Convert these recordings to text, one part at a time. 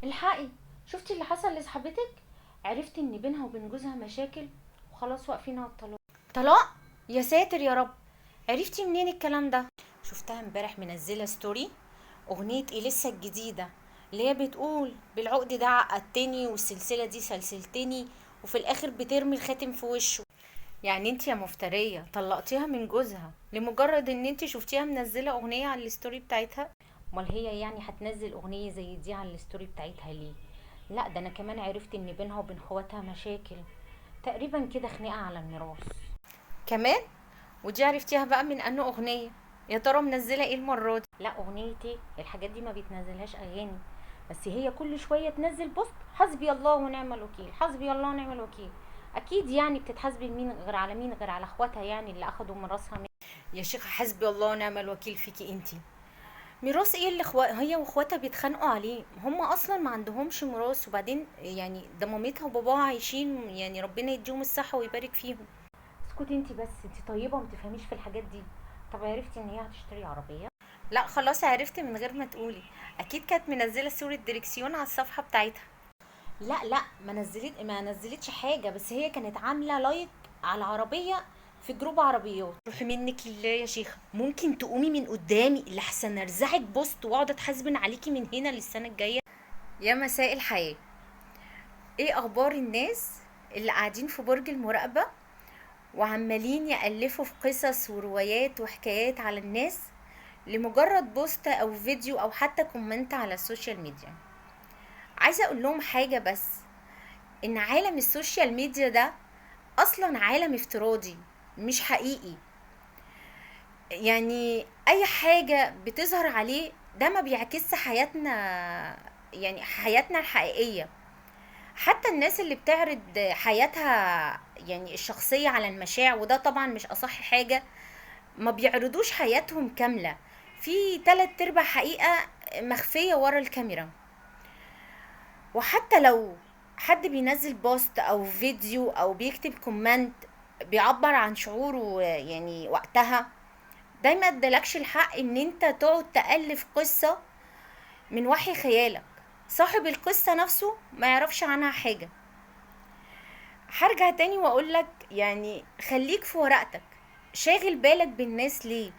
الحقي، شفتي اللي حصل لصاحبتك؟ عرفت ان بينها وبين جوزها مشاكل وخلاص واقفين على الطلاق. طلاق؟ يا ساتر يا رب. عرفتي منين الكلام ده؟ شفتها امبارح منزله ستوري اغنيه اليسا الجديده، اللي هي بتقول بالعقد ده عقدتني والسلسله دي سلسلتني، وفي الاخر بترمي الخاتم في وشه. يعني انت يا مفتريه طلقتيها من جوزها لمجرد ان انت شفتيها منزله اغنيه على الستوري بتاعتها؟ امال هي يعني هتنزل اغنيه زي دي على الستوري بتاعتها ليه؟ لا، ده انا كمان عرفت ان بينها وبين اخواتها مشاكل، تقريبا كده خناقه على الميراث كمان. ودي عرفتيها بقى من انه اغنيه؟ يا ترى منزله ايه المره دي؟ لا، اغنيتي الحاجات دي ما بيتنزلهاش اغاني، بس هي كل شويه تنزل بوست حسبي الله ونعم الوكيل، حسبي الله ونعم الوكيل. اكيد يعني بتتحاسبي مين غير على مين غير على اخواتها يعني اللي اخدوا من راسها يا شيخه حسبي الله ونعم الوكيل فيكي انتي. ميراث ايه اللي هي واخواتها بيتخانقوا عليه؟ هم اصلا ما عندهمش ميراث، وبعدين يعني ده مامتها وباباها عايشين، يعني ربنا يديهم الصحه ويبارك فيهم. اسكتي انت بس، انت طيبه وما تفهميش في الحاجات دي. طب عرفتي ان هي هتشتري عربيه؟ لا خلاص عرفت من غير ما تقولي. اكيد كانت منزله صوره دريكسيون على الصفحه بتاعتها. لا، ما نزلتش حاجه، بس هي كانت عامله لايك على عربيه في جروب عربيات. روحي منك لله يا شيخه، ممكن تقومي من قدامي لحسن ارزعك بوست واقعد اتحاسبن عليكي من هنا للسنه الجايه. يا مساء الحياه، ايه اخبار الناس اللي قاعدين في برج المراقبه وعمالين يألفوا في قصص وروايات وحكايات على الناس لمجرد بوست او فيديو او حتى كومنت على السوشيال ميديا؟ عايزه اقول لهم حاجه بس، ان عالم السوشيال ميديا ده اصلا عالم افتراضي مش حقيقي. يعني اي حاجة بتظهر عليه ده ما بيعكسش حياتنا، يعني حياتنا الحقيقية. حتى الناس اللي بتعرض حياتها يعني الشخصية على المشاع، وده طبعا مش اصح حاجة، ما بيعرضوش حياتهم كاملة، في 3/4 حقيقة مخفية ورا الكاميرا. وحتى لو حد بينزل بوست او فيديو او بيكتب كومنت بيعبر عن شعوره يعني وقتها، ده ما ادالكش الحق ان انت تقعد تألف قصة من وحي خيالك، صاحب القصة نفسه ما يعرفش عنها حاجة. هرجع تاني واقولك يعني خليك في ورقتك، شاغل بالك بالناس ليه؟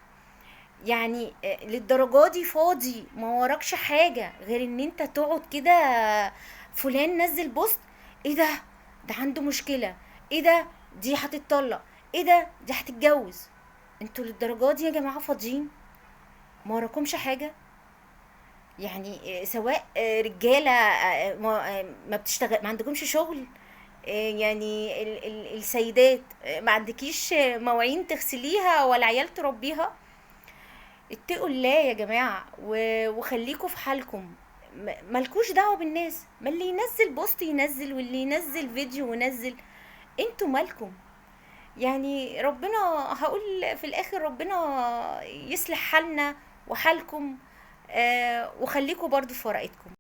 يعني للدرجة دي فاضي ما وراكش حاجة غير ان انت تقعد كده؟ فلان نزل بوست، ايه ده؟ ده عنده مشكلة، ايه ده؟ دي هتتطلق، ايه ده؟ دي هتتجوز. انتوا للدرجة دي يا جماعة فاضيين؟ ما وراكمش حاجة؟ يعني سواء رجالة ما بتشتغل، ما عندكمش شغل؟ يعني السيدات ما عندكيش مواعين تغسليها ولا عيال تربيها؟ اتقوا الله يا جماعة وخليكوا في حالكم. ملكوش دعوة بالناس، ما اللي ينزل بوست ينزل واللي ينزل فيديو ينزل، انتوا مالكم؟ يعني ربنا، هقول في الاخر ربنا يصلح حالنا وحالكم. وخليكوا برضو في ورقتكم.